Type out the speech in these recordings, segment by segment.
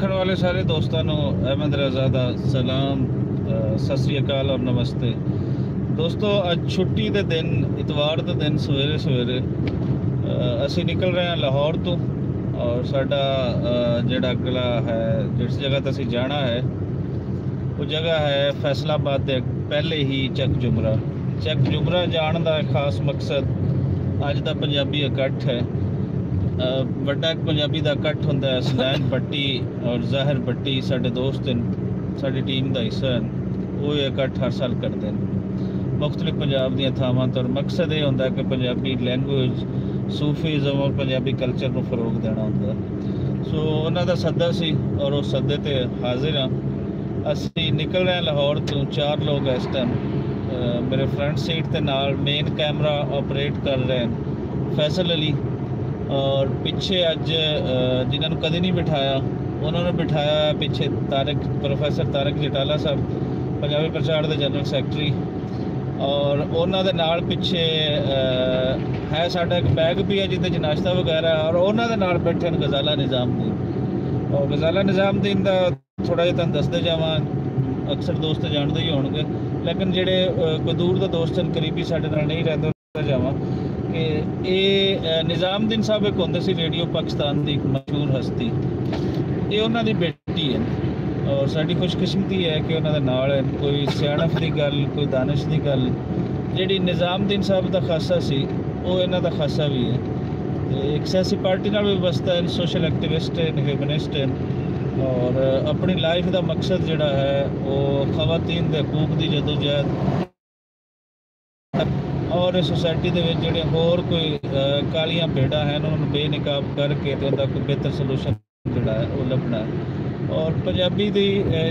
देखने वाले सारे दोस्तों अहमद रज़ा दा सलाम, सत श्री अकाल और नमस्ते। दोस्तों अज छुट्टी के दिन इतवार के दिन सवेरे सवेरे असी निकल रहे हैं लाहौर तो, और साडा जिहड़ा अगला है जिस जगह तो असी जाना है वो जगह है फैसलाबाद के पहले ही चक जुमरा। चक जुमरा जाने का खास मकसद अज का पंजाबी इकट्ठ है। वड्डा पंजाबी का इकट्ठ होंदा है। सलैन भट्टी और ज़ाहिर भट्टी साडे दोस्त हैं, साडी टीम का हिस्सा हैं। वो इकट्ठ हर साल करते हैं मुख्तलिफ पंजाब दी थावां तो। मकसद ये होंदा कि पंजाबी लैंगुएज, सूफीज़म और पंजाबी कल्चर को फरोग देना होंदा। सो उन्हां दा सद्दा सी और उस सद्दे ते हाजिर हाँ। असी निकल रहे हैं लाहौर तो, 4 लोग इस टाइम। मेरे फ्रंट सीट के नाल मेन कैमरा ऑपरेट कर रहे हैं फैसल अली, और पीछे अज जिन्होंने कदे नहीं बिठाया उन्होंने बिठाया पीछे तारक, प्रोफैसर तारक जटाला साहब, पंजाबी प्रचार के जनरल सैकटरी। और उन्होंने नाल पीछे है साडा एक बैग भी है जिससे नाश्ता वगैरह, और उन्होंने नाल बैठे हैं गजाला निज़ामुद्दीन। और गजाला निज़ामुद्दीन का थोड़ा जिहा तुहानूं दसदे जावां, अक्सर दोस्त जानते ही होणगे, लेकिन जिहड़े कोई दूर के दोस्त हैं, करीबी साडे नाल नहीं रहिंदे, दसदे जावां कि ये निज़ामुद्दीन साहब एक होंदे सी रेडियो पाकिस्तान की एक मशहूर हस्ती। ये उन्हां दी बेटी है और साडी खुशकिस्मती है कि उन्हां दे नाल है। कोई सियाणप की गल, कोई दानिश की गल, जिहड़ी निज़ामुद्दीन साहब का खासा सी वो इन्हां दा खासा भी है। तो एक सियासी पार्टी नाल भी वस्ता है, सोशल एक्टिविस्ट है, ह्यूमनिस्ट है, और अपनी लाइफ का मकसद जिहड़ा है वो खवातीन दे हकूक की जदोजहद और सोसाइटी के जोड़े होर कोई कालियां भेड़ा हैं उन्होंने बेनिकाब करके तो उनका कोई बेहतर सलूशन जोड़ा है वो लभना है। और पंजाबी की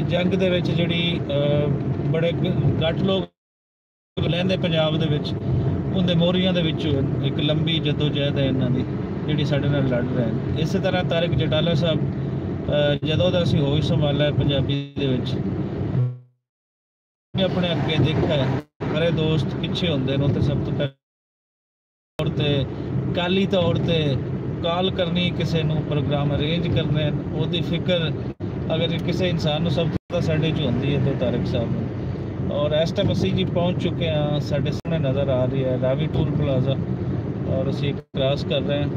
जंग दे विच जिहड़ी बड़े घट लोग लैंदे पंजाब दे विच, उनके मोहरियां दे विच एक लंबी जदोजहद है इन्हां दी जिहड़ी साडे नाल लड़ रहे हैं। इस तरह तारक जटाला साहब जदों दा असीं होश संभाला है पंजाबी दे विच, अपने अगे देखा है सारे दोस्त पिछे होंदे ने। तो सब तो पहले काली तौर पर कॉल करनी, किसी को प्रोग्राम अरेंज करने, उसकी फिक्र अगर किसी इंसान को सब तो साढ़े च होंदी है तो तारक साहब। और इस टाइम असी जी पहुँच चुके हैं, साढ़े सामने नज़र आ रही है रावी टूल प्लाजा, और असी क्रॉस कर रहे हैं।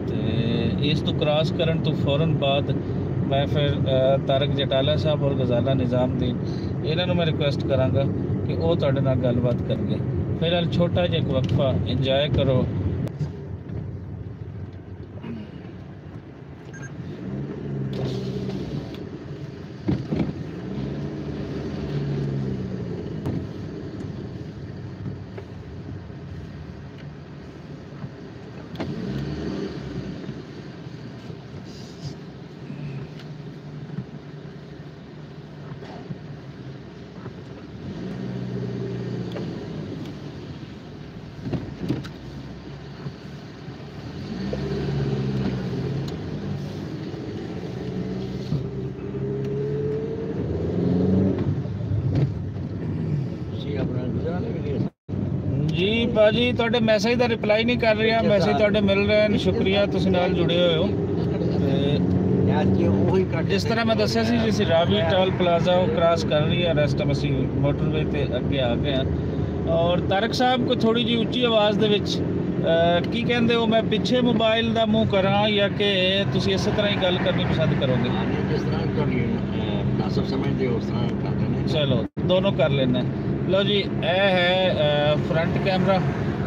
तो इस तो क्रॉस करन तो फौरन बाद मैं फिर तारक जटाला साहब और गजाला निज़ामुद्दीन इन्होंने मैं रिक्वेस्ट कराँगा कि वो तुहाडे नाल गलबात करनगे। फिलहाल छोटा जिहा एक वक्फा इंजॉय करो। जी भाजी तुहाडे मैसेज का रिप्लाई नहीं कर रहा, मैसेज तुहाडे मिल रहे हैं, शुक्रिया तुसीं नाल जुड़े हुए हो। जिस तरह मैं दस्सिया सी जी रावी टोल प्लाजा वो क्रॉस कर रही है, इस टाइम असीं मोटरवे ते अगे आ गए हैं। और तारक साहब को थोड़ी जी उच्ची आवाज़ दे विच की कहंदे हो, मैं पिछे मोबाइल का मुँह करा या कि तुसीं इस तरह ही गल करनी पसंद करोगे? जिस तरह मुनासिब समझदे हो उस तरह कर लेना। चलो दोनों कर लेना। लो जी यह है फ्रंट कैमरा,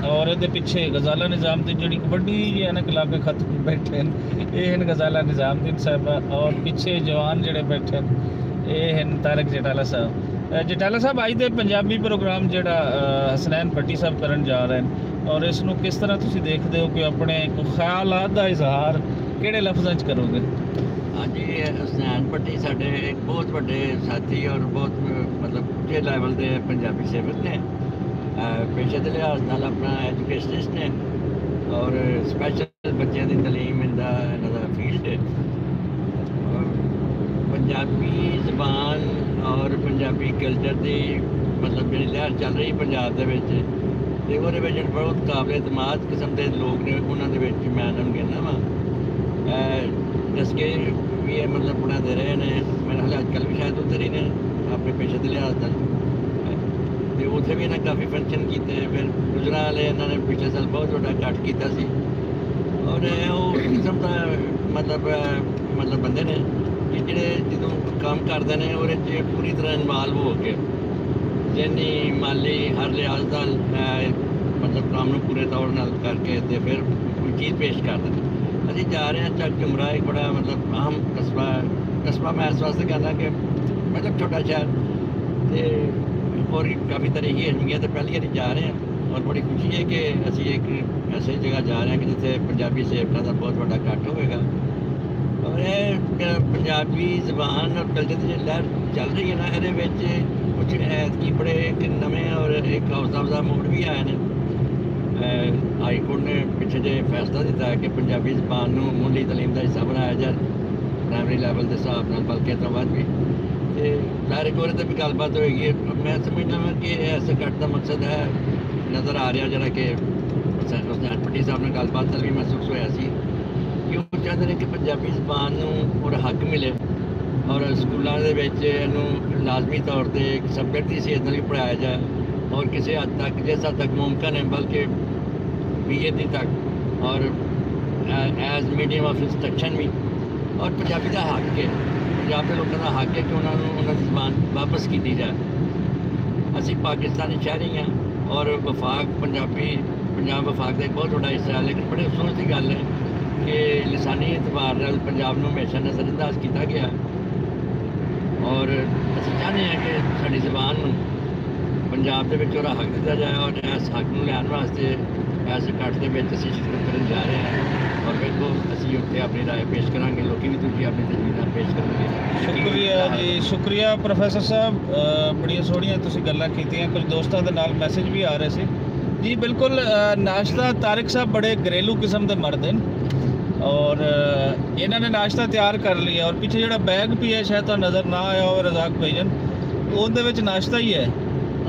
और ये पिछे गजाला निज़ामुद्दीन जी बड़ी जी ऐनक ला के खत बैठे हैं, ये हैं गजाला निज़ामुद्दीन साहबा, और पिछे जवान जोड़े बैठे हैं ये हैं तारक जटाला साहब। जटाला साहब अज दे पंजाबी प्रोग्राम जोड़ा हसनैन भट्टी साहब करन जा रहे हैं, और इसनों किस तरह तुसीं देखते हो कि अपने ख्यालात का इजहार किहड़े लफ्ज़ां च करोगे? हाँ जी, हसनैन भट्टी साडे एक बहुत बड़े साथी और बहुत मतलब उच्चे लैवल के पंजाबी सेवक ने, पेशे के लिहाज नाल अपना एजुकेशनिस्ट ने, और स्पैशल बच्चों की तलीम इन्होंने फील्ड है। और पंजाबी जबान और पंजाबी कल्चर की मतलब जी लहर चल रही पंजाब के बहुत काबिल एतमाद किस्म के लोग ने, उन्होंने मैं उन्होंने कहना वा डस्के भी है मतलब बनाते रहे ने मेरे हाल अजकल भी शायद उधर ही ने अपने पेशे के लिहाज नाल ते उत्थे भी इन्हें काफ़ी फंक्शन किए फिर गुजरां वाले इन्होंने पिछले साल बहुत बड़ा कट किया सी और वो किस्म का मतलब बंदे ने कि जेडे जो काम करते हैं और पूरी तरह इन्वॉल्व हो के जैनी माली हर लिहाज नाल मतलब काम को पूरे तौर नाल करके ते फिर कोई चीज़ पेश करते हैं। अभी जा रहे हैं चक जुमरा एक बड़ा मतलब अहम कस्बा मैं इस वास्ते कहना कि मतलब छोटा शहर तो और काफ़ी तरह की अहमियत है पहली बार जा रहे हैं और बड़ी खुशी है कि असी एक ऐसी जगह जा रहे हैं कि जिथे पंजाबी सेवकों का बहुत बड़ा इकट्ठ होगा और पंजाबी जबान और कल्चर की जो लहर चल रही है ना ये कुछ ऐतकी बड़े एक नवे और एक हौसला अफजा मोड़ भी आए हैं। हाई कोर्ट ने पिछले जो फैसला दिता है कि पंजाबी जबान को मुंडली तलीम का हिस्सा बनाया जाए प्राइमरी लैवल के हिसाब न बल्कि तो बाद भी तो ज़ाहिर एक और भी गलबात होएगी। मैं समझना वा कि इस इकट्ठ का मकसद है नज़र आ रहा जरा कि भट्टी साहब ने गलबात भी महसूस होया सी कि वो चाहते हैं कि पंजाबी जबान और हक मिले और स्कूलों के लाजमी तौर पर एक सबजैक्ट की सेहत भी पढ़ाया जाए और किसी हद तक जिस हद तक मुमकिन है बल्कि PhD तक और एज मीडियम ऑफ इंस्ट्रक्शन भी और पंजाबी का हक है पंजाब के लोगों का हक है कि उन्होंने जबान वापस की जाए। असी पाकिस्तानी शहरी हैं और वफाक पंजाब वफाक का एक बहुत बड़ा हिस्सा है लेकिन बड़े अफसोस की गल है कि लिसानी एतबार नाल पंजाब को हमेशा नज़रअंदाज किया गया और असी चाहते हैं कि साड़ी जबान पंजाब के हक दिता जाए और इस हक को लैन वास्ते इस इकट्ठ के शिरकत करन जा रहे हैं और देखो असी उत्थे अपनी राय पेश करांगे लोग भी दूसरी अपनी तजवीज़ पेश करेंगे। शुक्रिया जी शुक्रिया प्रोफैसर साहब बड़िया सोहणियां तुसीं गल्लां कीतियां कुछ दोस्तों के नाल मैसेज भी आ रहे थे जी बिल्कुल नाश्ता तारिक साहब बड़े घरेलू किस्म के मर्द हैं और इन्होंने नाश्ता तैयार कर लिया और पीछे जो बैग भी है शायद तो नज़र ना आया हो रजाक भाईजन उहदे विच नाश्ता ही है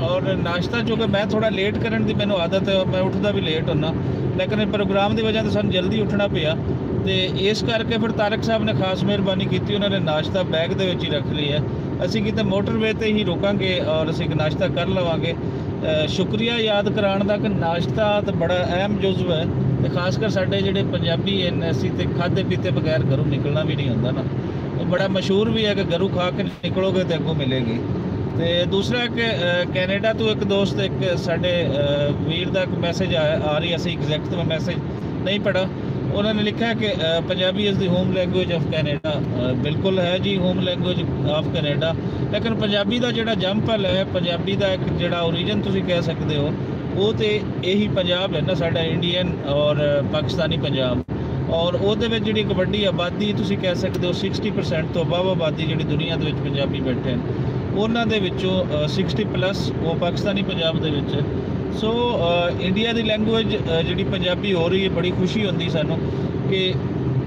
और नाश्ता जो कि मैं थोड़ा लेट करने की मैंने आदत है मैं उठता भी लेट होना लेकिन प्रोग्राम की वजह से सानूं जल्दी उठना पिया तो इस करके फिर तारक साहब ने खास मेहरबानी की उन्होंने नाश्ता बैग दे विच ही रख लिया असी किते मोटरवे ते ही रोकांगे और असी नाश्ता कर लवांगे। शुक्रिया याद कराने का कि नाश्ता तो बड़ा अहम जुज़व है तो खासकर साढ़े जोड़े पंजाबी असी तो खाते पीते बगैर घरों निकलना भी नहीं होंदा ना वो बड़ा मशहूर भी है कि घरों खा के निकलोगे तो अगों मिलेगी। तो दूसरा कि कैनेडा तो एक दोस्त एक साढ़े वीर का एक मैसेज आ रही असी एग्जैक्ट मैं मैसेज नहीं पढ़ा उन्होंने लिखा है कि Punjabi is the home language of Canada बिल्कुल है जी होम लैंगुएज ऑफ कैनेडा लेकिन पंजाबी का जोड़ा जंपल है पंजाबी का एक जोड़ा ओरीजन तुसीं कह सकते हो वो तो यही पंजाब है ना साडा इंडियन और पाकिस्तानी पंजाब और ਉਹਦੇ ਵਿੱਚ ਜਿਹੜੀ ਇੱਕ ਵੱਡੀ ਆਬਾਦੀ ਤੁਸੀਂ ਕਹਿ ਸਕਦੇ ਹੋ 60% ਤੋਂ ਅਬਵ ਆਬਾਦੀ ਜਿਹੜੀ ਦੁਨੀਆ ਦੇ ਵਿੱਚ ਪੰਜਾਬੀ ਬੈਠੇ ਨੇ ਉਹਨਾਂ ਦੇ ਵਿੱਚੋਂ 60+ ਉਹ ਪਾਕਿਸਤਾਨੀ ਪੰਜਾਬ ਦੇ ਵਿੱਚ ਸੋ ਇੰਡੀਆ ਦੀ ਲੈਂਗੁਏਜ ਜਿਹੜੀ ਪੰਜਾਬੀ ਹੋ ਰਹੀ ਹੈ ਬੜੀ ਖੁਸ਼ੀ ਹੁੰਦੀ ਸਾਨੂੰ ਕਿ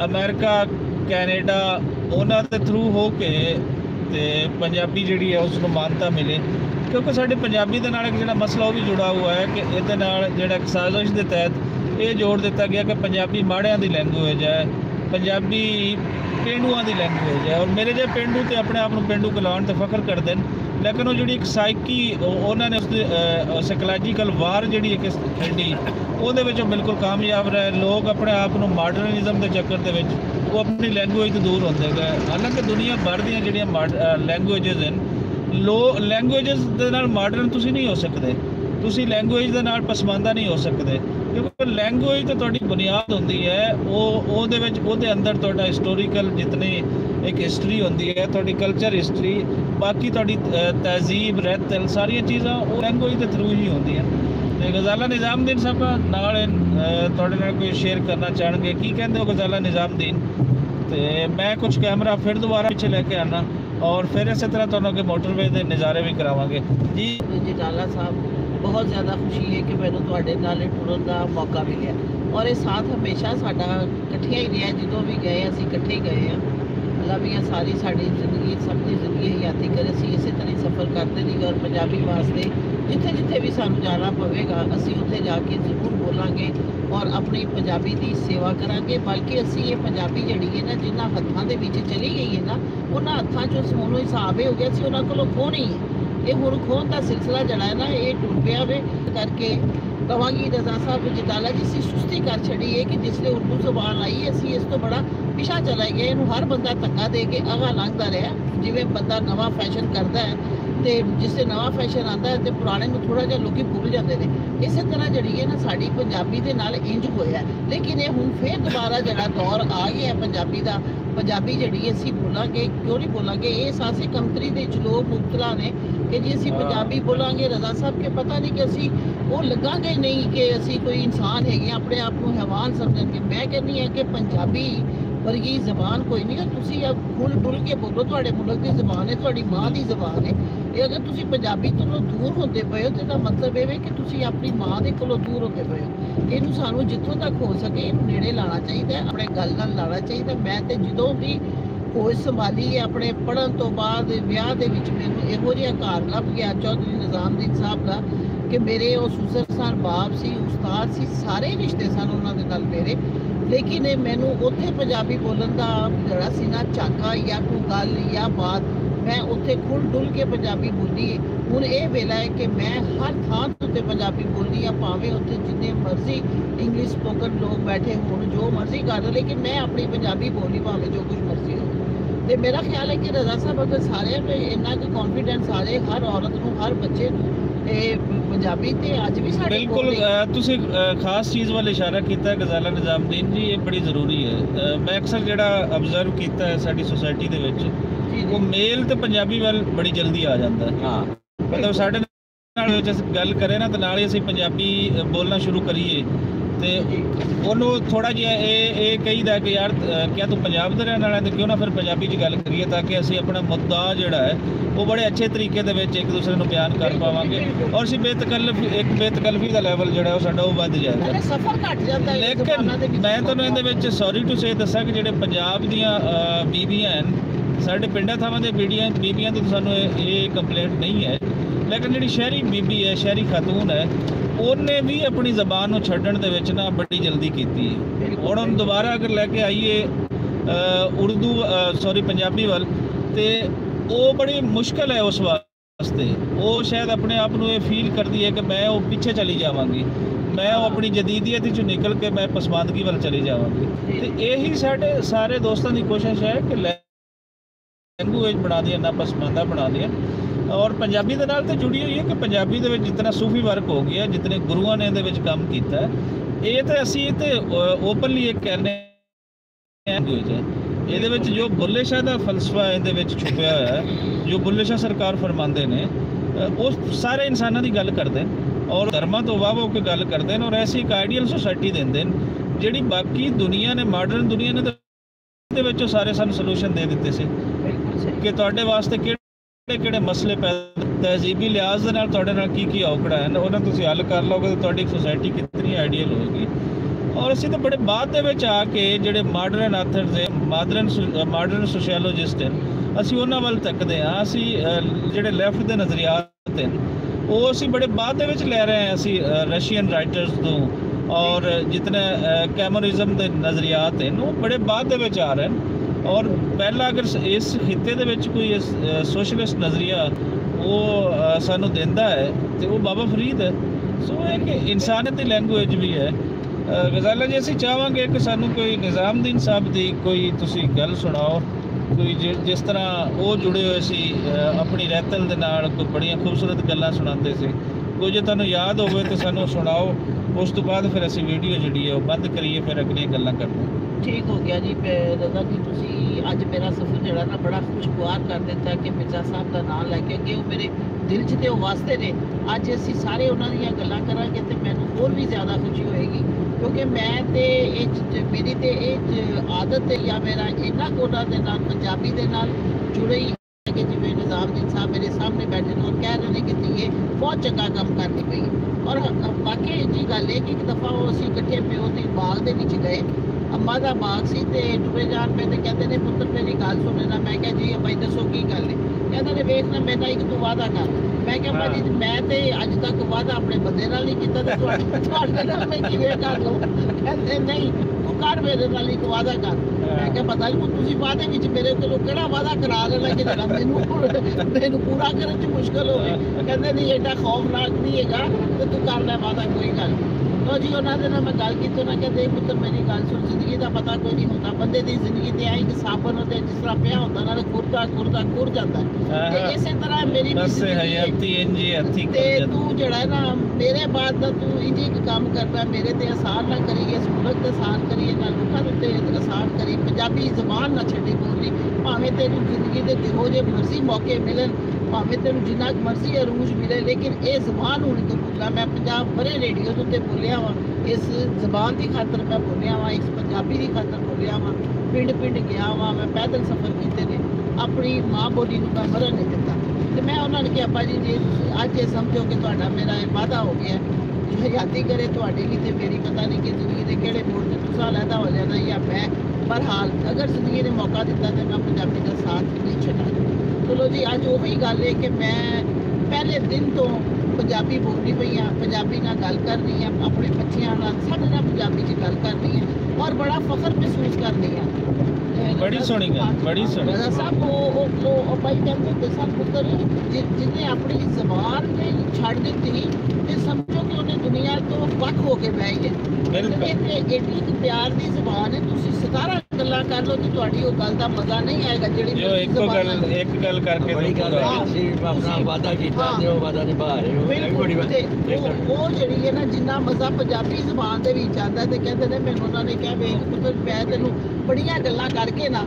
ਅਮਰੀਕਾ ਕੈਨੇਡਾ ਉਹਨਾਂ ਦੇ ਥਰੂ ਹੋ ਕੇ ਤੇ ਪੰਜਾਬੀ ਜਿਹੜੀ ਹੈ ਉਸ ਨੂੰ ਮਾਨਤਾ ਮਿਲੇ ਕਿਉਂਕਿ ਸਾਡੇ ਪੰਜਾਬੀ ਦੇ ਨਾਲ ਇੱਕ ਜਿਹੜਾ ਮਸਲਾ ਉਹ ਵੀ ਜੁੜਾ ਹੋਇਆ ਹੈ ਕਿ ਇਹਦੇ ਨਾਲ ਜਿਹੜਾ ਇੱਕ ਸਾਜ਼ਿਸ਼ ਦੇ ਤਹਿਤ ਇਹ ਜੋੜ ਦਿੱਤਾ ਗਿਆ ਕਿ ਪੰਜਾਬੀ ਮਾੜਿਆਂ ਦੀ ਲੈਂਗੁਏਜ ਹੈ ਪੰਜਾਬੀ ਪੇਂਡੂਆਂ ਦੀ ਲੈਂਗੁਏਜ ਹੈ ਔਰ ਮੇਰੇ ਜਿਹੇ ਪੇਂਡੂ ਤੇ ਆਪਣੇ ਆਪ ਨੂੰ ਪੇਂਡੂ ਕਲਾਉਣ ਤੇ ਫਖਰ ਕਰਦੇ ਨੇ ਲੇਕਿਨ ਉਹ ਜਿਹੜੀ ਇੱਕ ਸਾਈਕੀ ਉਹਨਾਂ ਨੇ ਉਸਦੀ ਸਾਈਕੋਲੋਜੀਕਲ ਵਾਰ ਜਿਹੜੀ ਇੱਕ ਖੇਡੀ ਉਹਦੇ ਵਿੱਚ ਉਹ ਬਿਲਕੁਲ ਕਾਮਯਾਬ ਰਹੇ ਲੋਕ ਆਪਣੇ ਆਪ ਨੂੰ ਮਾਡਰਨਿਜ਼ਮ ਦੇ ਚੱਕਰ ਦੇ ਵਿੱਚ ਉਹ ਆਪਣੀ ਲੈਂਗੁਏਜ ਤੋਂ ਦੂਰ ਹੁੰਦੇ ਗਏ ਹਾਲਾਂਕਿ ਦੁਨੀਆ ਭਰ ਦੀਆਂ ਜਿਹੜੀਆਂ ਲੈਂਗੁਏਜਸ ਹਨ ਲੈਂਗੁਏਜਸ ਦੇ ਨਾਲ ਮਾਡਰਨ ਤੁਸੀਂ ਨਹੀਂ ਹੋ ਸਕਦੇ ਤੁਸੀਂ ਲੈਂਗੁਏਜ ਦੇ ਨਾਲ ਪਸਮਾਨਦਾ ਨਹੀਂ ਹੋ ਸਕਦੇ क्योंकि लैंगुएज तो थोड़ी बुनियाद होती है वो अंदर थोड़ा हिस्टोरिकल जितनी एक हिस्टरी होती है थोड़ी कल्चर हिस्टरी बाकी थोड़ी तहजीब रहतल सारिया चीज़ा वो लैंगुएज के थ्रू ही होती है तो गजाला निज़ामुद्दीन साहब नाल थोड़े नाल कोई शेयर करना चाहेंगे की कहते हो गजाला निज़ामुद्दीन तो मैं कुछ कैमरा फिर दोबारा पीछे लेके आना और फिर इस तरह तो मोटरवे के नज़ारे भी करावांगे जी जटाला साहब बहुत ज़्यादा खुशी है कि मैंने तुहाडे नाल टुरन का मौका मिले और ये साथ हमेशा साडा इकट्ठिया ही रहा जो भी गए असीं इकट्ठे ही गए हैं अल्लाह भी सारी साड़ी जिंदगी सबकी जिंदगी हयाती करे, असी इस तरह ही सफ़र करते रहिए और पंजाबी वास्ते जिथे जिथे भी सानू जाना पवेगा असी उत्थे जाके जरूर बोलांगे और अपनी पंजाबी की सेवा करांगे। बल्कि असी ये पंजाबी जिहड़ी है ना जिन्हां हत्थां दे विच चली गई है ना उन्हां हत्थां चों हुण हिसाब हो गया सी उन्हां कोलों खोहणी है। ये हुण खोहण दा सिलसिला जिहड़ा है ना ये टुर पिया वे करके कहांगी रज़ा साहब जिताला जी असी सुस्ती कर छड़ी है कि जिसले उर्दू जबान आई असी इस तो बड़ा पिछा चला गया। इनू हर बंदा धक्का दे के अगां लंघदा रहा, जिवें बंदा नवा फैशन करता है तो जिससे नवा फैशन आता है तो पुराने में थोड़ा जिहा लोग भुल जाते हैं। इस तरह जी है ना साड़ी पंजाबी के नाल इंज होया, लेकिन ये हुण फिर दोबारा जरा दौर आ गया है पंजाबी का। पंजाबी जी असी बोलांगे, क्यों नहीं बोलांगे, ये सासे कमतरी के लोग मुबतला ने कि जी असी पंजाबी बोलांगे रज़ा साहब के पता नहीं कि असी वो लगांगे नहीं कि असी कोई इंसान है अपने आप को हैवान समझेंगे। मैं कहनी है कि पंजाबी वर्गी जबान कोई नहीं है। तुसी अब खुल डुल के बोलो, तुहाडे मुल्क की जबान है, तुहाडी माँ की जबान है। ये अगर तुसी पंजाबी तो दूर होते पे हो तो इसका मतलब ये कि तुसी अपनी माँ के कोलों दूर होते पे हो। इनू सानू जितों तक हो सके इनू नेड़े लाना चाहिए, अपने गल नाल लाना चाहिए। मैं तो जदों भी खोज संभाली है अपने पढ़न तो बाद विआह दे विच मैनू इहो जिहा घर लभ गया चौधरी निज़ामुद्दीन साहब का कि मेरे वो सुसर सन बाप सी उस्ताद सी सारे रिश्ते सन उन्होंने नाल मेरे। लेकिन मैनू उत्थे पंजाबी बोलन का जरा सी ना झाका या कोई गल या बात मैं उत्थे खुल डुल के पंजाबी बोली है। हुण ये वेला है कि मैं हर थां उत्ते पंजाबी बोलनी है, भावें उत्थे जिन्ने मर्जी इंग्लिश स्पोकन लोग बैठे होण जो मर्जी कर, लेकिन मैं अपनी पंजाबी बोली भावें जो कुछ मर्जी हो। तो मेरा ख्याल है कि रज़ा साहब अगर सारे इन्ना क कॉन्फिडेंस आ जाए हर औरत नूं हर बच्चे नूं पंजाबी ते अज भी साडे बिल्कुल तुसी खास चीज़ वाल इशारा किया है गजाला निज़ामुद्दीन जी, ये बड़ी ज़रूरी है। मैं अक्सर जिहड़ा ऑब्जर्व किया है साडी सोसाइटी दे विच वो मेल तो पंजाबी वाल बड़ी जल्दी आ जाता है। हाँ मतलब साढ़े नाल विच असीं गल करें ना तो नाल ही असीं पंजाबी बोलना शुरू करिए तो उन्होंने थोड़ा जिहा ये कहीदा कि यार क्या तू पंजाब दे रहने वाला है तो क्यों ना फिर पंजाबी च गल करिए ताकि असीं अपना मुद्दा जिहड़ा है वो बड़े अच्छे तरीके दे विच एक दूसरे नूं बयान कर पावांगे और असीं बेतकल्लफी दा लैवल जिहड़ा है साडा वो वध जाएगा। सफर घट जाता है। लेकिन मैं तुहानूं इहदे विच सॉरी टू से दस्सां कि जिहड़े पंजाब दीयां बीबियां हन साडे पिंडां थावां दे बीबियां तो सानूं ये कंप्लेंट नहीं है, लेकिन जिहड़ी शहरी बीबी है शहरी खातून है उन्हें भी अपनी जबान को छड्डण दे विच ना बड़ी जल्दी की है। हुण हम दोबारा अगर लैके आइए उर्दू सॉरी पंजाबी वाल तो वो बड़ी मुश्किल है उस वास्ते। वो शायद अपने आप को ये फील करती है कि मैं वो पीछे चली जावांगी, मैं वो अपनी जदीदियत चों निकल के मैं पसमानदगी वाल चली जावांगी। तो यही साडे सारे दोस्तों की कोशिश है कि लैंगुएज बना दिया ना पसमानदा बना दिया और पंजाबी दे नाल तो जुड़ी हुई है कि पंजाबी दे विच जितना सूफी वर्क हो गया जितने गुरुआं ने इहदे विच काम कीता है ये तो असीं ते ओपनली एक कहने लैंगुएज है। इहदे विच जो बुल्ले शाह दा फलसफा इहदे विच छुपिया होया है, जो बुल्ले शाह सरकार फरमांदे ने वो सारे इंसानां दी गल करदे और धर्मां तो वाह के गल करदे और ऐसी एक आइडियल सोसाइटी देंदे जिहड़ी बाकी दुनिया ने मॉडर्न दुनिया ने दे विच सारे सानूं सलूशन दे दित्ते सी कि तुहाडे वास्ते किहड़े मसले पैदा तहजीबी लिहाज दे नाल तुहाडे नाल की औकड़ा है उन्हें तुसीं हल कर लोगे तो तुहाडी सोसाइटी कितनी आइडियल होएगी। और असीं तो बड़े बाद दे विच आके जिहड़े मॉडर्न आथर्स है मॉडर्न सोशियोलॉजिस्ट हैं असीं उन्हां वल तकदे हां। असीं जिहड़े लैफ्ट दे नज़रियात हैं वो असीं बड़े बाद दे विच लै रहे हैं। असीं रशियन राइटर्स तो और जितने कैमोनिज्म के नज़रियात हैं वो बड़े बाद दे विच आ रहे हैं और पहला अगर इस खिते दे विच कोई सोशलिस्ट नज़रिया वो सानू देंदा है तो वो बाबा फरीद है। सो है कि इंसानियत की लैंगुएज भी है। गजाला जी असीं चाहांगे कि सानू कोई निज़ामुद्दीन साहब की कोई तुसीं गल सुनाओ कोई जिस तरह वो जुड़े हुए सी अपनी रैतल दे नाल कोई बड़ियां खूबसूरत गल्लां सुणांदे सी, कोई जो तुहानूं याद होवे तो सानू सुनाओ। उस तो बाद फिर असीं वीडियो जिहड़ी है वो बंद करिए फिर अगलियां गल्लां करदे हां। ठीक हो गया जी रज़ा जी, तुसी अज मेरा सफ़र जिहड़ा ना बड़ा खुशगवार कर दिता कि मिर्ज़ा साहब का नाम लैके कि वो मेरे दिल च तो वास्ते ने। अज असीं सारे उन्हां दीयां गल्लां करांगे तो मैनूं होर भी ज़्यादा खुशी होएगी क्योंकि मैं तो मेरी तो ये आदत है या मेरा इन्ना कोटा दे नाल पंजाबी दे नाल जुड़े ही है कि जिवें निज़ामुद्दीन साहब मेरे सामने बैठे ने और कह रहे हैं कि धीए बहुत चंगा काम करनी पई। और वाकई जी गल है कि एक दफ़ा वो असीं इकट्ठे प्यो दी बाग दे विच गए ਅੰਮਾ ਦਾ ਬਾਗ ਸੀ ਤੇ ਟੁਰੇ ਜਾਣ ਪਏ ਤੇ ਕਹਿੰਦੇ ਨੇ ਪੁੱਤਰ ਮੇਰੀ ਗੱਲ ਸੁਣੇ ਨਾ। ਮੈਂ ਕਿਹਾ ਜੀ ਬਾਈ ਦੱਸੋ ਕੀ ਗੱਲ ਹੈ। ਕਹਿੰਦੇ ਨੇ ਵੇਖ ਨਾ ਮੇਰਾ ਇੱਕ ਤੂੰ ਵਾਅਦਾ ਕਰ। ਮੈਂ ਕਿਹਾ ਭਾਜੀ ਮੈਂ ਤੇ ਅੱਜ ਤੱਕ ਵਾਅਦਾ ਆਪਣੇ ਬੰਦੇ ਨਾਲ ਨਹੀਂ ਕੀਤਾ ਤੇ ਤੁਹਾਡੇ ਨਾਲ ਮੈਂ ਕਿਵੇਂ ਕਰ ਲਵਾਂ। ਕਹਿੰਦੇ ਨਹੀਂ ਤੂੰ ਕਰ ਮੇਰੇ ਨਾਲ ਇੱਕ ਵਾਅਦਾ ਕਰ। ਮੈਂ ਕਿਹਾ ਪਤਾ ਨਹੀਂ ਤੁਸੀਂ ਵਾਅਦੇ ਵਿੱਚ ਮੇਰੇ ਕੋਲੋਂ ਕਿਹੜਾ ਵਾਅਦਾ ਕਰਾ ਲੈਣਾ ਕਿ ਜਿਹੜਾ ਮੈਨੂੰ ਪੂਰਾ ਕਰਨ 'ਚ ਮੁਸ਼ਕਲ ਹੋਵੇ। ਕਹਿੰਦੇ ਨਹੀਂ ਐਡਾ ਖੌਫਨਾਕ ਨਹੀਂ ਹੈਗਾ ਤੇ ਤੂੰ ਕਰ ਲੈ ਵਾਅਦਾ ਕੋਈ ਗੱਲ ਨਹੀਂ। ਲੋ ਜੀ ਉਹਨਾਂ ਦੇ ਨਾਲ ਮੈਂ ਗੱਲ ਕੀਤੀ। ਉਹਨਾਂ ਕਹਿੰਦੇ ਪੁੱਤਰ ਮੇਰੀ ਗੱਲ ਸੁਣ, ਜ਼ਿੰਦਗੀ ਦਾ ਪਤਾ ਕੋਈ ਨਹੀਂ ਹੁੰਦਾ। ਬੰਦੇ ਦੀ ਜ਼ਿੰਦਗੀ ਤੇ ਆਈ ਕਿ ਸਾਬਣ ਹੁੰਦੇ ਜਿਸ ਤਰ੍ਹਾਂ ਪਿਆ ਹੁੰਦਾ ਨਾਲ ਖੁਰ ਜਾਂਦਾ ਤੇ ਇਸੇ ਤਰ੍ਹਾਂ ਮੇਰੀ ਵੀ ਜ਼ਿੰਦਗੀ ਹੈ। ਤੇ ਤੂੰ ਜਿਹੜਾ ਨਾ ਮੇਰੇ ਬਾਅਦ ਦਾ ਤੂੰ ਇੰਜ ਇੱਕ ਕੰਮ ਕਰਨਾ ਮੇਰੇ ਤੇ ਆਸਾਨ ਨਾ ਕਰੀਏ, ਇਸ ਮੁਲਕ ਤੇ ਆਸਾਨ ਕਰੀਏ ਨਾ ਲੋਕਾਂ ਦੇ ਉੱਤੇ ਆਸਾਨ ਕਰੀ। ਪੰਜਾਬੀ ਜ਼ਬਾਨ ਨਾ ਛੱਡੀ ਬੋਲਣੀ। ਭਾਵੇਂ ਤੈਨੂੰ ਜ਼ਿੰਦਗੀ ਦੇ ਜਿਹੋ ਜਿਹੇ ਮਰਜ਼ੀ ਮੌਕੇ ਮਿਲਣ, ਭਾਵੇਂ ਤੈਨੂੰ ਜਿੰਨਾ ਮਰਜ਼ੀ ਅਰੂਜ ਮਿਲੇ, ਲੇਕਿਨ ਇਹ ਜ਼ਬਾਨ ਹੋਣੀ ਤੋਂ ਭੁੱਲਣਾ। ਮੈਂ 50 ਬੜੇ ਰੇਡੀਓ ਦੇ ਉੱਤੇ ਬੋਲਿਆ ਵਾਂ, ਇਸ ਜ਼ਬਾਨ ਦੀ ਖਾਤਰ ਮੈਂ ਬੋਲਿਆ ਵਾਂ, ਇਸ ਪੰਜਾਬੀ ਦੀ ਖਾਤਰ ਬੋਲਿਆ ਵਾਂ। ਪਿੰਡ ਪਿੰਡ ਗਿਆ ਵਾਂ, ਮੈਂ ਪੈਦਲ ਸਫ਼ਰ ਕੀਤੇ ਨੇ। ਆਪਣੀ ਮਾਂ ਬੋਲੀ ਨੂੰ ਮੈਂ ਮਰਨ ਨਹੀਂ ਦਿੱਤਾ। ਤੇ ਮੈਂ ਉਹਨਾਂ ਨੇ ਕਿਹਾ ਭਾਜੀ ਜੀ ਅੱਜ ਇਹ ਸਮਝੋ ਕਿ ਤੁਹਾਡਾ ਮੇਰਾ ਇਹ ਵਾਅਦਾ ਹੋ ਗਿਆ, ਹਯਾਤੀ ਕਰੇ ਤੁਹਾਡੇ ਲਈ ਤੇ ਮੇਰੀ ਪਤਾ ਨਹੀਂ ਕਿ ਜ਼ਿੰਦਗੀ ਦੇ ਕਿਹੜੇ ਮੋੜ ਤੇ ਤੁਸੀਂ ਲੈਦਾ ਹੋ ਜਾਣਾ ਜਾਂ ਮੈਂ। ਬਹਰਹਾਲ ਅਗਰ ਜ਼ਿੰਦਗੀ ਨੇ ਮੌਕਾ ਦਿੱਤਾ ਤੇ ਮੈਂ ਪੰਜਾਬੀ ਦਾ ਸਾਥ ਨਹੀਂ ਛੱਡਾਂਗੀ। ਚਲੋ ਜੀ ਅੱਜ ਉਹੀ ਗੱਲ ਹੈ ਕਿ ਮੈਂ ਪਹਿਲੇ ਦਿਨ ਤੋਂ ਪੰਜਾਬੀ ਬੋਲਦੀ ਪਈ ਹਾਂ, ਪੰਜਾਬੀ ਨਾਲ ਗੱਲ ਕਰਨੀ ਹੈ, ਆਪਣੇ ਬੱਚਿਆਂ ਨਾਲ ਸਭ ਨਾਲ ਪੰਜਾਬੀ 'ਚ ਗੱਲ ਕਰਨੀ ਹੈ ਔਰ ਬੜਾ ਫਖਰ ਮਹਿਸੂਸ ਕਰਨੀ ਹੈ। ਬੜੀ ਸੋਹਣੀ ਗੱਲ, ਬੜੀ ਸੋਹਣੀ। ਸਭ ਉਹ ਭਾਈ ਕਹਿੰਦੇ ਤੇ ਸਭ ਪੁੱਤਰ ਜਿਹਨੇ ਆਪਣੀ ਜ਼ਬਾਨ ਨੇ ਛੱਡ ਦਿੱਤੀ ਤੇ ਸਮਝੋ ਕਿ ਉਹਨੇ ਦੁਨੀਆ ਤੋਂ ਵੱਖ ਹੋ ਕੇ ਬਹਿ ਗਿਆ। ਐਡੀ ਇੱਕ ਪਿਆਰ ਦੀ ਜ਼ਬਾਨ ਹੈ, ਤੁਸੀਂ 17 ਗੱਲਾਂ ਕਰ ਲਓ ਤੇ ਤੁਹਾਡੀ ਉਹ ਗੱਲ ਦਾ ਮਜ਼ਾ ਨਹੀਂ ਆਏਗਾ ਜਿਹੜੀ ਇੱਕ ਗੱਲ ਕਰਕੇ ਬੜੀ ਗੱਲ ਹੈ। ਅਸੀਂ ਆਪਣਾ ਵਾਅਦਾ ਕੀਤਾ ਤੇ ਉਹ ਵਾਅਦਾ ਨਿਭਾ ਰਹੇ ਹੋ। ਉਹ ਜਿਹੜੀ ਹੈ ਨਾ ਜਿੰਨਾ ਮਜ਼ਾ ਪੰਜਾਬੀ ਜ਼ਬਾਨ ਦੇ ਵਿੱਚ ਆਉਂਦਾ ਤੇ ਕਹਿੰਦੇ ਨੇ ਮੈਨੂੰ ਉਹਨਾਂ ਨੇ ਕਿਹਾ ਵੇਖ ਪੁੱਤਰ ਮੈਂ ਤੈਨੂੰ ਬੜੀਆਂ ਗੱਲਾਂ ਕਰਕੇ ਨਾ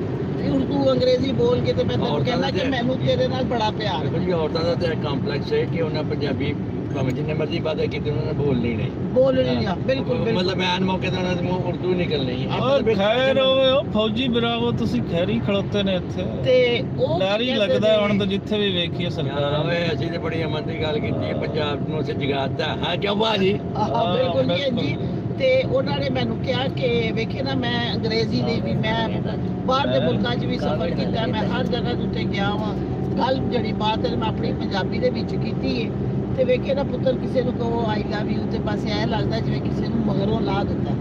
ਉਰਦੂ ਅੰਗਰੇਜ਼ੀ ਬੋਲ ਕੇ ਤੇ ਮੈਂ ਤੈਨੂੰ ਕਹਿੰਦਾ ਕਿ ਮੈਨੂੰ ਤੇਰੇ ਨਾਲ ਬੜਾ ਪਿਆਰ ਹੈ। ਜੀ ਔਰਤਾਂ ਦਾ ਤੇ ਕੰਪਲੈਕਸ ਹੈ ਕਿ ਉਹਨਾਂ ਪੰਜਾਬੀ ਭਾਵੇਂ ਜਿੰਨੇ ਮਰਜ਼ੀ ਵਾਅਦਾ ਕੀਤੇ ਉਹਨਾਂ ਨੇ ਬੋਲਣੀ ਨਹੀਂ। ਬਿਲਕੁਲ ਮਤਲਬ ਐਨ ਮੌਕੇ ਤੇ ਉਹਨਾਂ ਦੇ ਮੂੰਹ ਉਰਦੂ ਨਿਕਲਣੀ। ਖੈਰ ਉਹ ਫੌਜੀ ਬਰਾਵੋ ਤੁਸੀਂ ਖੈਰੀ ਖਲੋਤੇ ਨੇ ਇੱਥੇ ਤੇ ਉਹ ਡਰ ਹੀ ਲੱਗਦਾ ਹੁਣ ਤਾਂ ਜਿੱਥੇ ਵੀ ਵੇਖੀਏ ਸਰਕਾਰਾਂ ਓਏ ਅਸੀਂ ਤੇ ਬੜੀ ਅਮਨ ਦੀ ਗੱਲ ਕੀਤੀ ਹੈ। ਪੰਜਾਬ ਨੂੰ ਅਸੀਂ ਜਗਾਤਾ। ਹਾਂ ਕਿਉਂ ਬਾਜੀ? ਬਿਲਕੁਲ ਜੀ। ਤੇ ਉਹਨਾਂ ਨੇ ਮੈਨੂੰ ਕਿਹਾ ਕਿ ਵੇਖੇ ਨਾ ਮੈਂ ਅੰਗਰੇਜ਼ੀ ਦੀ ਵੀ ਮੈਂ ਬਾਹਰ ਦੇ ਮੁਲਕਾਂ 'ਚ ਵੀ ਸਫ਼ਰ ਕੀਤਾ, ਮੈਂ ਹਰ ਜਗ੍ਹਾ ਦੇ ਉੱਤੇ ਗਿਆ ਵਾਂ। ਗੱਲ ਜਿਹੜੀ ਬਾਤ ਹੈ ਮੈਂ ਆਪਣੀ ਪੰਜਾਬੀ ਦੇ ਵਿੱਚ ਕੀਤੀ ਹੈ। ਤੇ ਵੇਖੇ ਨਾ ਪੁੱਤਰ ਕਿਸੇ ਨੂੰ ਕਹੋ ਆਈ ਲਵ ਯੂ ਤੇ ਬਸ ਐ ਲੱਗਦਾ ਜਿਵੇਂ ਕਿਸੇ ਨੂੰ ਮਗਰੋਂ ਲਾ ਦਿੱਤਾ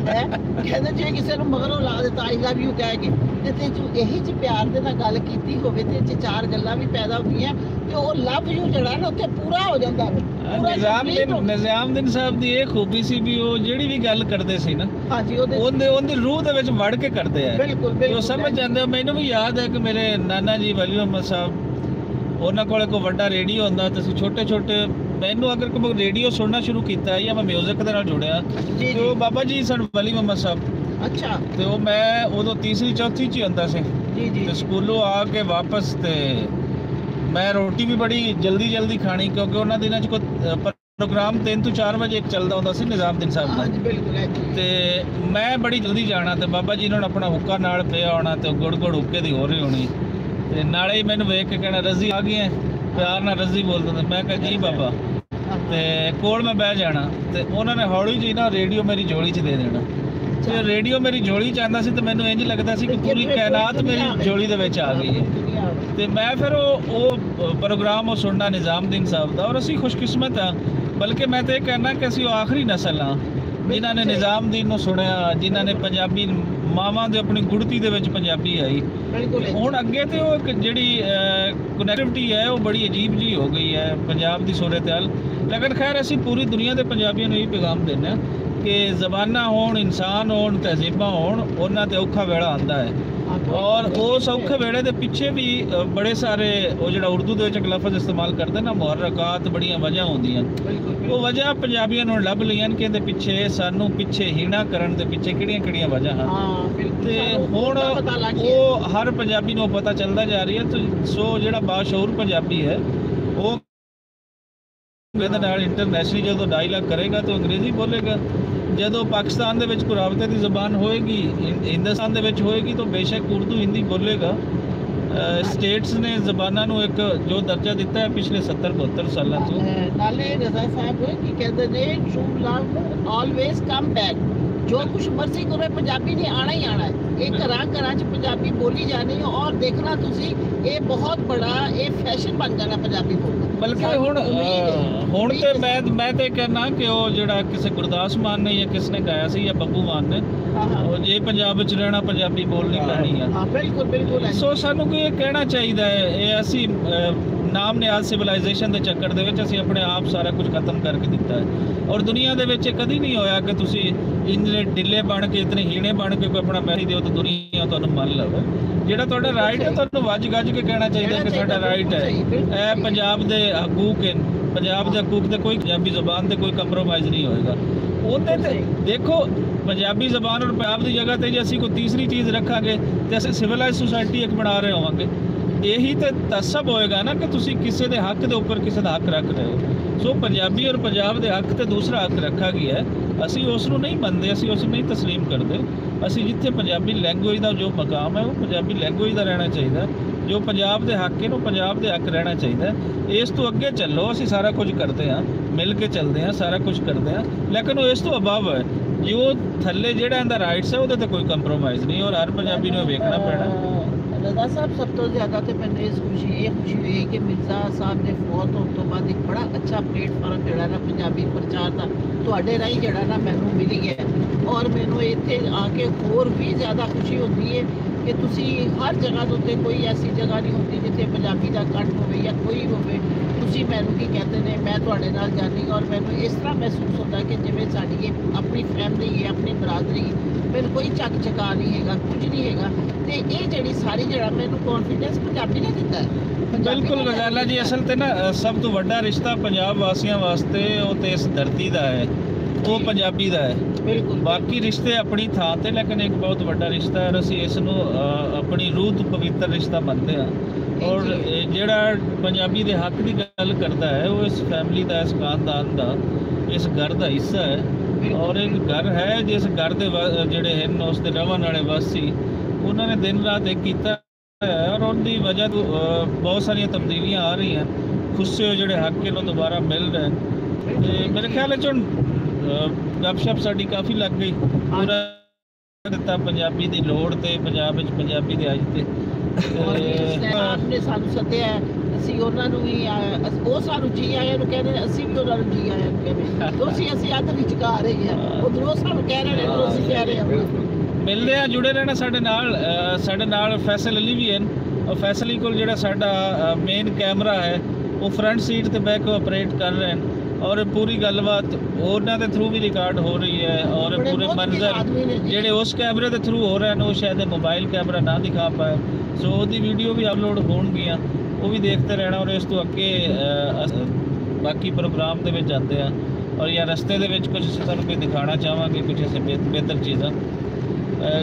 ਹੈ। ਕਹਿੰਦੇ ਜੇ ਕਿਸੇ ਨੂੰ ਮਗਰੋਂ ਲਾ ਦਿੱਤਾ ਆਈ ਲਵ ਯੂ ਕਹਿ ਕੇ ਤੇ ਜੋ ਇਹੀ ਚ ਪਿਆਰ ਦੇ ਨਾਲ ਗੱਲ ਕੀਤੀ ਹੋਵੇ ਤੇ ਚਾਰ ਗੱਲਾਂ ਵੀ ਪੈਦਾ ਹੁੰਦੀਆਂ ਤੇ ਉਹ ਲਵ ਯੂ ਜਿਹੜਾ ਨਾ ਉੱਥੇ ਪੂਰਾ ਹੋ ਜਾਂਦਾ ਹੈ। ਨਿਜ਼ਾਮਦੀਨ ਸਾਹਿਬ ਦੀ ਇਹ ਖੂਬੀ ਸੀ ਵੀ ਉਹ ਜਿਹੜੀ ਵੀ ਗੱਲ ਕਰਦੇ ਸੀ ਨਾ ਹਾਂਜੀ ਉਹਦੀ ਰੂਹ ਦੇ ਵਿੱਚ ਵੜ ਕੇ ਕਰਦੇ ਆ। ਬਿਲਕੁਲ ਉਹ ਸਮਝ ਜਾਂਦੇ। ਮੈਨੂੰ ਵੀ ਯਾਦ ਹੈ ਕਿ ਮੇਰੇ ਨਾਨਾ ਜੀ ਵਲੀ ਮੁਹੰਮਦ ਸਾਹਿਬ ਉਹਨਾਂ ਕੋਲ ਕੋਈ ਵੱਡਾ ਰੇਡੀਓ ਹੁੰਦਾ ਤੇ ਅਸੀਂ ਛੋਟੇ ਮੈਨੂੰ ਅਗਰ ਕੋਈ ਰੇਡੀਓ ਸੁਣਨਾ ਸ਼ੁਰੂ ਕੀਤਾ ਜਾਂ ਮੈਂ ਮਿਊਜ਼ਿਕ ਦੇ ਨਾਲ ਜੁੜਿਆ ਤੇ ਉਹ ਬਾਬਾ ਜੀ ਸਨ ਵਲੀ ਮੁਹੰਮਦ ਸਾਹਿਬ। ਅੱਛਾ। ਤੇ ਉਹ ਮੈਂ ਉਦੋਂ ਤੀਸਰੀ ਚੌਥੀ 'ਚ ਹੀ ਹੁੰਦਾ ਸੀ ਤੇ ਸਕੂਲੋਂ ਆ ਕੇ ਵਾਪਸ ਤੇ ਮੈਂ ਰੋਟੀ ਵੀ ਬੜੀ ਜਲਦੀ ਖਾਣੀ ਕਿਉਂਕਿ ਉਹਨਾਂ ਦਿਨਾਂ 'ਚ ਕੋਈ ਪ੍ਰੋਗਰਾਮ 3 ਤੋਂ 4 ਵਜੇ ਇੱਕ ਚੱਲਦਾ ਹੁੰਦਾ ਸੀ ਨਿਜ਼ਾਮਦੀਨ ਸਾਹਿਬ ਦਾ। ਤੇ ਮੈਂ ਬੜੀ ਜਲਦੀ ਜਾਣਾ ਤੇ ਬਾਬਾ ਜੀ ਨੇ ਆਪਣਾ ਹੁੱਕਾ ਨਾਲ ਪਿਆ ਹੋਣਾ ਤੇ ਗੁੜ ਹੁੱਕੇ ਦੀ ਹੋ ਰਹੀ ਹੋਣੀ ਤੇ ਨਾਲੇ ਹੀ ਮੈਨੂੰ ਵੇਖ ਕੇ ਕਹਿਣਾ ਰਜ਼ੀ ਆ ਗਈ ਹੈ, ਪਿਆਰ ਨਾਲ ਰਜ਼ੀ ਬੋਲ ਦਿੰਦੇ। ਮੈਂ ਕਿਹਾ ਜੀ ਬਾਬਾ ਤੇ ਕੋਲ ਮੈਂ ਬਹਿ ਜਾਣਾ ਤੇ ਉਹਨਾਂ ਨੇ ਹੌਲੀ ਜਿਹੀ ਨਾ ਰੇਡੀਓ ਮੇਰੀ ਝੋਲੀ 'ਚ ਦੇ ਦੇਣਾ ਤੇ ਰੇਡੀਓ ਮੇਰੀ ਝੋਲੀ 'ਚ ਆਉਂਦਾ ਸੀ ਤੇ ਮੈਨੂੰ ਇੰਝ ਲੱਗਦਾ ਸੀ ਕਿ ਪੂਰੀ ਕਾਇਨਾਤ ਮੇਰੀ ਝੋਲੀ ਦੇ ਵਿੱਚ ਆ ਗਈ ਹੈ। ਤੇ ਮੈਂ ਫਿਰ ਉਹ ਪ੍ਰੋਗਰਾਮ ਉਹ ਸੁਣਨਾ ਨਿਜ਼ਾਮਦੀਨ ਸਾਹਿਬ ਦਾ ਔਰ ਅਸੀਂ ਖੁਸ਼ਕਿਸਮਤ ਹਾਂ। ਬਲਕਿ ਮੈਂ ਤਾਂ ਇਹ ਕਹਿਣਾ ਕਿ ਅਸੀਂ ਉਹ ਆਖਰੀ ਨਸਲ ਹਾਂ ਜਿਨ੍ਹਾਂ ਨੇ ਨਿਜ਼ਾਮਦੀਨ ਨੂੰ ਸੁਣਿਆ, ਜਿਨ੍ਹਾਂ ਨੇ ਪੰਜਾਬੀ ਮਾਵਾਂ ਦੇ ਆਪਣੀ ਗੁੜਤੀ ਦੇ ਵਿੱਚ ਪੰਜਾਬੀ ਆਈ। ਹੁਣ ਅੱਗੇ ਤੇ ਉਹ ਇੱਕ ਜਿਹੜੀ ਕਨੈਕਟੀਵਿਟੀ ਹੈ ਉਹ ਬੜੀ ਅਜੀਬ ਜੀ ਹੋ ਗਈ ਹੈ ਪੰਜਾਬ ਦੀ ਸੂਰਤ ਹਾਲ। ਲੇਕਿਨ ਖੈਰ ਅਸੀਂ ਪੂਰੀ ਦੁਨੀਆ ਦੇ ਪੰਜਾਬੀਆਂ ਨੂੰ ਇਹ ਪੈਗਾਮ ਦਿੰਦੇ ਹਾਂ ਕਿ ਜ਼ਬਾਨਾਂ ਹੋਣ, ਇਨਸਾਨ ਹੋਣ, ਤਹਿਜ਼ੀਬਾਂ ਹੋਣ, ਉਹਨਾਂ ਤੇ ਔਖਾ ਵੇਲਾ ਆਉਂਦਾ ਹੈ ਔਰ ਉਸ ਔਖੇ ਵੇਲੇ ਦੇ ਪਿੱਛੇ ਵੀ ਬੜੇ ਸਾਰੇ ਉਹ ਜਿਹੜਾ ਉਰਦੂ ਦੇ ਵਿੱਚ ਇੱਕ ਲਫ਼ਜ਼ ਇਸਤੇਮਾਲ ਕਰਦੇ ਨਾ ਮੁਹਰਕਾਤ, ਬੜੀਆਂ ਵਜ੍ਹਾ ਹੁੰਦੀਆਂ। ਉਹ ਵਜ੍ਹਾ ਪੰਜਾਬੀਆਂ ਨੂੰ ਲੱਭ ਲਈਆਂ ਕਿ ਇਹਦੇ ਪਿੱਛੇ ਸਾਨੂੰ ਪਿੱਛੇ ਹੀਣਾ ਕਰਨ ਦੇ ਪਿੱਛੇ ਕਿਹੜੀਆਂ ਵਜ੍ਹਾ ਹਨ ਤੇ ਹੁਣ ਉਹ ਹਰ ਪੰਜਾਬੀ ਨੂੰ ਪਤਾ ਚੱਲਦਾ ਜਾ ਰਹੀ ਹੈ। ਸੋ ਜਿਹੜਾ ਬਾਸ਼ਊਰ ਪੰਜਾਬੀ ਹੈ ਉਹ ਇਹਦੇ ਨਾਲ ਇੰਟਰਨੈਸ਼ਨਲੀ ਜਦੋਂ ਡਾਇਲਾਗ ਕਰੇਗਾ ਤਾਂ ਅੰਗਰੇਜ਼ੀ ਬੋਲੇਗਾ। ਜਦੋਂ ਪਾਕਿਸਤਾਨ ਦੇ ਵਿੱਚ ਕੋਈ ਰਾਬਤੇ ਦੀ ਜ਼ਬਾਨ ਹੋਏਗੀ, ਹਿੰਦੁਸਤਾਨ ਦੇ ਵਿੱਚ ਹੋਏਗੀ ਤਾਂ ਬੇਸ਼ੱਕ ਉਰਦੂ ਹਿੰਦੀ ਬੋਲੇਗਾ। ਸਟੇਟਸ ਨੇ ਜ਼ਬਾਨਾਂ ਨੂੰ ਇੱਕ ਜੋ ਦਰਜਾ ਦਿੱਤਾ ਹੈ ਪਿਛਲੇ 70-72 ਸਾਲਾਂ ਤੋਂ। ਨਾਲੇ ਰਜ਼ਾ ਸਾਹਿਬ ਕੀ ਕਹਿੰਦੇ ਨੇ ਟਰੂ ਲਵ ਆਲਵੇਜ਼ ਕਮ ਬੈਕ। ਜੋ ਕੁਛ ਮਰਜ਼ੀ ਕਰੇ ਪੰਜਾਬੀ ਨੇ ਆਣਾ ਹੀ ਆਣਾ ਹੈ। ਇਹ ਘਰਾਂ ਘਰਾਂ 'ਚ ਪੰਜਾਬੀ ਬੋਲੀ ਜਾਣੀ ਹੈ ਔਰ ਦੇਖਣਾ ਤੁਸੀਂ ਇਹ ਬਹੁਤ ਬੜਾ ਇਹ ਫੈਸ਼ਨ ਬਣ ਜਾਣਾ ਪੰਜਾਬੀ ਬੋਲਣਾ। ਬਲਕਿ ਹੁਣ ਤੇ ਮੈਂ ਤੇ ਕਹਿਣਾ ਕਿ ਉਹ ਜਿਹੜਾ ਕਿਸੇ ਗੁਰਦਾਸ ਮਾਨ ਨੇ ਜਾਂ ਕਿਸ ਨੇ ਗਾਇਆ ਸੀ ਜਾਂ ਬੱਬੂ ਮਾਨ ਨੇ, ਉਹ ਜੇ ਪੰਜਾਬ ਵਿੱਚ ਰਹਿਣਾ ਪੰਜਾਬੀ ਬੋਲਣੀ ਪੈਣੀ ਆ। ਹਾਂ ਬਿਲਕੁਲ ਬਿਲਕੁਲ। ਸੋ ਸਾਨੂੰ ਕੋਈ ਇਹ ਕਹਿਣਾ ਚਾਹੀਦਾ ਹੈ, ਇਹ ਅਸੀਂ ਨਾਮ ਨਿਆਜ਼ ਸਿਵਲਾਈਜੇਸ਼ਨ ਦੇ ਚੱਕਰ ਦੇ ਵਿੱਚ ਅਸੀਂ ਆਪਣੇ ਆਪ ਸਾਰਾ ਕੁਝ ਖਤਮ ਕਰਕੇ ਦਿੱਤਾ ਹੈ। ਔਰ ਦੁਨੀਆ ਦੇ ਵਿੱਚ ਕਦੀ ਨਹੀਂ ਹੋਇਆ ਕਿ ਤੁਸੀਂ ਇੰਨੇ ਢਿੱਲੇ ਬਣ ਕੇ ਇਤਨੇ ਹੀਣੇ ਬਣ ਕੇ ਕੋਈ ਆਪਣਾ ਮੈਸੇਜ ਦਿਓ ਤਾਂ ਦੁਨੀਆ ਤੁਹਾਨੂੰ ਮੰਨ ਲਵੇ। ਜਿਹੜਾ ਤੁਹਾਡਾ ਰਾਈਟ ਹੈ ਤੁਹਾਨੂੰ ਵੱਜ ਗੱਜ ਕੇ ਕਹਿਣਾ ਚਾਹੀਦਾ ਕਿ ਸਾਡਾ ਰਾਈਟ ਹੈ। ਇਹ ਪੰਜਾਬ ਦੇ ਹਕੂਕ ਹਨ, ਪੰਜਾਬ ਦੇ ਹਕੂਕ ਤੇ ਕੋਈ ਪੰਜਾਬੀ ਜ਼ੁਬਾਨ ਤੇ ਕੋਈ ਕੰਪਰੋਮਾਈਜ਼ ਨਹੀਂ ਹੋਏਗਾ। ਉਹਦੇ ਤੇ ਦੇਖੋ ਪੰਜਾਬੀ ਜ਼ਬਾਨ ਔਰ ਪੰਜਾਬ ਦੀ ਜਗ੍ਹਾ ਤੇ ਜੇ ਅਸੀਂ ਕੋਈ ਤੀਸਰੀ ਚੀਜ਼ ਰੱਖਾਂਗੇ ਤੇ ਅਸੀਂ ਸਿਵਲਾਈਜ਼ ਸੁਸਾਇਟੀ ਇੱਕ ਬਣਾ ਰਹੇ ਹੋਵਾਂਗੇ। ਇਹੀ ਤੇ ਤਸੱਬ ਹੋਏਗਾ ਨਾ ਕਿ ਤੁਸੀਂ ਕਿਸੇ ਦੇ ਹੱਕ ਦੇ ਉੱਪਰ ਕਿਸੇ ਦਾ ਹੱਕ ਰੱਖ ਰਹੇ ਹੋ। ਸੋ ਪੰਜਾਬੀ ਔਰ ਪੰਜਾਬ ਦੇ ਹੱਕ ਤੇ ਦੂਸਰਾ ਹੱਕ ਰੱਖਾ ਗਿਆ ਹੈ। ਅਸੀਂ ਉਸ ਨੂੰ ਨਹੀਂ ਮੰਨਦੇ, ਅਸੀਂ ਉਸ ਨੂੰ ਨਹੀਂ ਤਸਲੀਮ ਕਰਦੇ। ਅਸੀਂ ਜਿੱਥੇ ਪੰਜਾਬੀ ਲੈਂਗੁਏਜ ਦਾ ਜੋ ਮਕਾਮ ਹੈ ਉਹ ਪੰਜਾਬੀ ਲੈਂਗੁਏਜ ਦਾ ਰਹਿਣਾ ਚਾਹੀਦਾ। ਜੋ ਪੰਜਾਬ ਦੇ ਹੱਕ ਹੈ ਉਹ ਪੰਜਾਬ ਦੇ ਹੱਕ ਰਹਿਣਾ ਚਾਹੀਦਾ। ਇਸ ਤੋਂ ਅੱਗੇ ਚੱਲੋ, ਅਸੀਂ ਸਾਰਾ ਕੁਝ ਕਰਦੇ ਹਾਂ, ਮਿਲ ਕੇ ਚੱਲਦੇ ਹਾਂ, ਸਾਰਾ ਕੁਝ ਕਰਦੇ ਹਾਂ, ਲੇਕਿਨ ਉਹ ਇਸ ਤੋਂ ਅਬਵ ਹੈ। ਜੋ ਥੱਲੇ ਜਿਹੜਾ ਇਹਦਾ ਰਾਈਟਸ ਹੈ ਉਹਦੇ ਤੇ ਕੋਈ ਕੰਪਰੋਮਾਈਜ਼ ਨਹੀਂ ਔਰ ਹਰ ਪੰਜਾਬੀ ਨੂੰ ਵੇਖਣਾ ਪੈਣਾ। ਰਜ਼ਾ ਸਾਹਿਬ ਸਭ ਤੋਂ ਜ਼ਿਆਦਾ ਤੇ ਮੈਨੂੰ ਇਹ ਖੁਸ਼ੀ ਹੋਈ ਕਿ ਮਿਰਜ਼ਾ ਸਾਹਿਬ ਦੇ ਫੌਤ ਹੋਣ ਤੋਂ ਬਾਅਦ ਇੱਕ ਬੜਾ ਅੱਛਾ ਪਲੇਟਫਾਰਮ ਜਿਹੜਾ ਨਾ ਪੰਜਾਬੀ ਪ੍ਰਚਾਰ ਦਾ ਤੁਹਾਡੇ ਰਾਹੀਂ ਜਿਹੜਾ ਨਾ ਮੈਨੂੰ ਮਿਲ ਗਿਆ ਔਰ ਮੈਨੂੰ ਇੱਥੇ ਆ ਕੇ ਹੋਰ ਵੀ ਜ਼ਿਆਦਾ ਖੁਸ਼ੀ ਹੁੰਦੀ ਹੈ ਕਿ ਤੁਸੀਂ ਹਰ ਜਗ੍ਹਾ ਦੇ ਉੱਤੇ ਕੋਈ ਐਸੀ ਜਗ੍ਹਾ ਨਹੀਂ ਹੁੰਦੀ ਜਿੱਥੇ ਪੰਜਾਬੀ ਦਾ ਇਕੱਠ ਹੋਵੇ ਜਾਂ ਕੋਈ ਹੋਵੇ, ਤੁਸੀਂ ਮੈਨੂੰ ਕੀ ਕਹਿੰਦੇ ਨੇ ਮੈਂ ਤੁਹਾਡੇ ਨਾਲ ਜਾਂਦੀ ਔਰ ਮੈਨੂੰ ਇਸ ਤਰ੍ਹਾਂ ਮਹਿਸੂਸ ਹੁੰਦਾ ਕਿ ਜਿਵੇਂ ਸਾਡੀ ਇਹ ਆਪਣੀ ਫੈਮਿਲੀ ਹੈ, ਆਪਣੀ ਬਰਾਦਰੀ, ਮੈਨੂੰ ਕੋਈ ਚੱਕ ਚਕਾ ਨਹੀਂ ਹੈਗਾ, ਕੁਝ ਨਹੀਂ ਹੈਗਾ। ਤੇ ਇਹ ਜਿਹੜੀ ਸਾਰੀ ਜਿਹੜਾ ਮੈਨੂੰ ਕੌਨਫੀਡੈਂਸ ਪੰਜਾਬੀ ਨੇ ਦਿੱਤਾ ਹੈ। ਬਿਲਕੁਲ ਗਜ਼ਾਲਾ ਜੀ, ਅਸਲ ਤੇ ਨਾ ਸਭ ਤੋਂ ਵੱਡਾ ਰਿਸ਼ਤਾ ਪੰਜਾਬ ਵਾਸੀਆਂ ਵਾਸਤੇ ਉਹ ਤੇ ਇਸ ਧਰਤੀ ਦਾ ਹੈ, ਉਹ ਪੰਜਾਬੀ ਦਾ ਹੈ। ਬਿਲਕੁਲ ਬਾਕੀ ਰਿਸ਼ਤੇ ਆਪਣੀ ਥਾਂ ਤੇ, ਲੇਕਿਨ ਇੱਕ ਬਹੁਤ ਵੱਡਾ ਰਿਸ਼ਤਾ ਹੈ ਔਰ ਅਸੀਂ ਇਸ ਨੂੰ ਆਪਣੀ ਰੂਹ ਤੋਂ ਪਵਿੱਤਰ ਰਿਸ਼ਤਾ ਮੰਨਦੇ ਹਾਂ। ਔਰ ਜਿਹੜਾ ਪੰਜਾਬੀ ਦੇ ਹੱਕ ਦੀ ਗੱਲ ਕਰਦਾ ਹੈ ਉਹ ਇਸ ਫੈਮਿਲੀ ਦਾ, ਇਸ ਖਾਨਦਾਨ ਦਾ, ਇਸ ਘਰ ਦਾ ਹਿੱਸਾ ਹੈ। ਔਰ ਇੱਕ ਘਰ ਹੈ ਜਿਸ ਘਰ ਦੇ ਜਿਹੜੇ ਹਨ ਉਸ ਦੇ ਰਹਿਣ ਵਾਲੇ ਵਾਸੀ, ਉਹਨਾਂ ਨੇ ਦਿਨ ਰਾਤ ਇੱਕ ਕੀਤਾ ਹੈ ਔਰ ਉਹਦੀ ਵਜ੍ਹਾ ਤੋਂ ਬਹੁਤ ਸਾਰੀਆਂ ਤਬਦੀਲੀਆਂ ਆ ਰਹੀਆਂ। ਖੁੱਸੇ ਜਿਹੜੇ ਹੱਕ ਨੂੰ ਦੁਬਾਰਾ ਮਿਲ ਰਹੇ ਤੇ ਮੇਰੇ ਖਿਆਲ ਵਿੱਚ ਹੁਣ ਗੱਪਸ਼ਪ ਸਾਡੀ ਕਾਫੀ ਲੱਗ ਗਈ। ਪੂਰਾ ਦਿੱਤਾ ਪੰਜਾਬੀ ਦੀ ਲੋੜ ਤੇ ਪੰਜਾਬ ਵਿੱਚ ਪੰਜਾਬੀ ਦੇ ਅੱਜ ਤੇ ਨੇ ਸਾਨੂੰ ਸੱਦਿਆ, ਅਸੀਂ ਉਹਨਾਂ ਨੂੰ ਵੀ ਉਹ ਸਾਨੂੰ ਜੀ ਆਇਆਂ ਨੂੰ ਕਹਿੰਦੇ, ਅਸੀਂ ਵੀ ਉਹਨਾਂ ਨੂੰ ਜੀ ਆਇਆਂ ਨੂੰ ਕਹਿੰਦੇ। ਅਸੀਂ ਅੱਧ ਵਿਚਕਾਰ ਰਹੇ ਹਾਂ, ਉਧਰੋਂ ਸਾਨੂੰ ਕਹਿ ਰਹੇ ਨੇ, ਅਸੀਂ ਕਹਿ ਰਹੇ ਹਾਂ। ਮਿਲਦੇ ਆ, ਜੁੜੇ ਰਹਿਣਾ ਸਾਡੇ ਨਾਲ ਫੈਸਲ ਅਲੀ ਵੀ ਹਨ। ਔਰ ਫੈਸਲ ਅਲੀ ਕੋਲ ਜਿਹੜਾ ਸਾਡਾ ਮੇਨ ਕੈਮਰਾ ਹੈ ਉਹ ਫਰੰਟ ਸੀਟ ਤੇ ਬਹਿ ਕੇ ਆਪਰੇਟ ਕਰ ਰਹੇ ਹਨ ਔਰ ਪੂਰੀ ਗੱਲਬਾਤ ਉਹਨਾਂ ਦੇ ਥਰੂ ਵੀ ਰਿਕਾਰਡ ਹੋ ਰਹੀ ਹੈ। ਔਰ ਪੂਰੇ ਮੰਜ਼ਰ ਜਿਹੜੇ ਉਸ ਕੈਮਰੇ ਦੇ ਥਰੂ ਹੋ ਰਹੇ ਹਨ ਉਹ ਸ਼ਾਇਦ ਮੋਬਾਈਲ ਕੈਮਰਾ ਨਾ ਦਿਖਾ ਪਾਏ, ਸੋ ਉਹਦੀ ਵੀਡੀਓ ਵੀ ਅਪਲੋਡ ਹੋਣਗੀਆਂ, ਉਹ ਵੀ ਦੇਖਦੇ ਰਹਿਣਾ। ਔਰ ਇਸ ਤੋਂ ਅੱਗੇ ਬਾਕੀ ਪ੍ਰੋਗਰਾਮ ਦੇ ਵਿੱਚ ਜਾਂਦੇ ਆ ਔਰ ਜਾਂ ਰਸਤੇ ਦੇ ਵਿੱਚ ਕੁਝ ਅਸੀਂ ਤੁਹਾਨੂੰ ਕੋਈ ਦਿਖਾਉਣਾ ਚਾਹਾਂਗੇ, ਕੁਝ ਅਸੀਂ ਬਿਹਤਰ ਚੀਜ਼ਾਂ।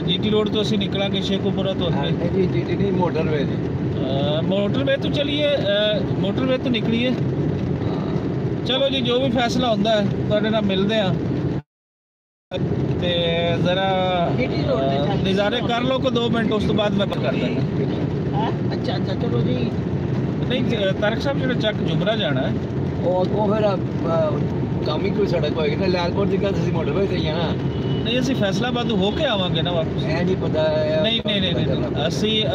जीटी रोड तो ਅਸੀਂ ਨਿਕਲਾਂਗੇ ਸ਼ੇਖੂਪੁਰਾ ਤੋਂ ਅੱਗੇ जी जीटी नहीं मोटरवे जी मोटरवे तो चलिए, मोटरवे तो निकलिए। चलो जी, जो भी फैसला होता है ਤੁਹਾਡੇ ਨਾਲ ਮਿਲਦੇ ਆ ਤੇ ਜ਼ਰਾ ਨਜ਼ਾਰੇ ਕਰ ਲਓ ਕੋ 2 ਮਿੰਟ, ਉਸ ਤੋਂ ਬਾਅਦ ਮੈਂ ਕਰ ਦਾਂਗਾ। ਅੱਛਾ ਅੱਛਾ ਚਲੋ ਜੀ। ਨਹੀਂ ਤਾਰਕ ਸਾਹਿਬ ਜਿਹੜਾ ਚੱਕ ਜੁਮਰਾ ਜਾਣਾ ਹੈ ਉਹ ਫਿਰ ਕੰਮ ਹੀ ਕੋਈ ਸੜਕ ਹੋਏਗੀ ਨਾ, ਲਾਲਪੁਰ ਦੀ ਗੱਲ ਅਸੀਂ ਮੋਟਰਵੇ ਤੇ ਹੀ ਆ ਨਾ। ਨਹੀਂ ਅਸੀਂ ਫੈਸਲਾਬਾਦ ਹੋ ਕੇ ਆਵਾਂਗੇ ਨਾ ਵਾਪਸ। ਇਹ ਨਹੀਂ ਪਤਾ ਨਹੀਂ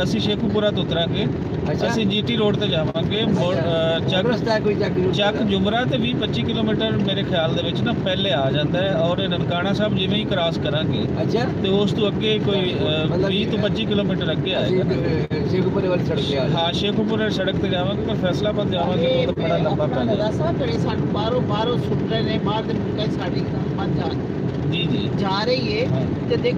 ਅਸੀਂ ਸ਼ੇਖੂਪੁਰਾ ਤੋਂ ਉਤਰਾਂਗੇ, ਅਸੀਂ ਜੀਟੀ ਰੋਡ ਤੇ ਜਾਵਾਂਗੇ। ਚੱਕ ਜੁਮਰਾ ਤੇ 20-25 ਕਿਲੋਮੀਟਰ ਮੇਰੇ ਖਿਆਲ ਦੇ ਵਿੱਚ ਨਾ ਪਹਿਲੇ ਆ ਜਾਂਦਾ ਹੈ ਔਰ ਨਨਕਾਣਾ ਸਾਹਿਬ ਜਿਵੇਂ ਹੀ ਕ੍ਰਾਸ ਕਰਾਂਗੇ ਤੇ ਉਸ ਤੋਂ ਅੱਗੇ ਕੋਈ 20 ਤੋਂ 25 ਕਿਲੋਮੀਟਰ ਅੱਗੇ ਆਏਗਾ। ਸ਼ੇਖੂਪੁਰੇ ਵਾਲੀ ਸੜਕ ਤੇ ਹਾਂ ਸ਼ੇਖੂਪੁਰੇ ਸੜਕ ਤੇ ਜਾਵਾਂਗੇ, ਪਰ ਫੈਸਲਾਬਾਦ ਜਾਵਾਂਗੇ ਤਾਂ ਬੜਾ ਲੰਬਾ ਪੈਂਦਾ। ਜਿਹੜੇ ਸਾਨੂੰ ਬਾਹਰੋਂ ਸੁਣ ਰਹੇ ਨੇ, ਬਾਹਰ ਦੇ ਮੁਲਕਾਂ ਸਾਡੀ ਬਣ ਜਾ ਜੀ ਜਾ ਰਹੀ ਹੈ ਤੇ ਦੇਖੋ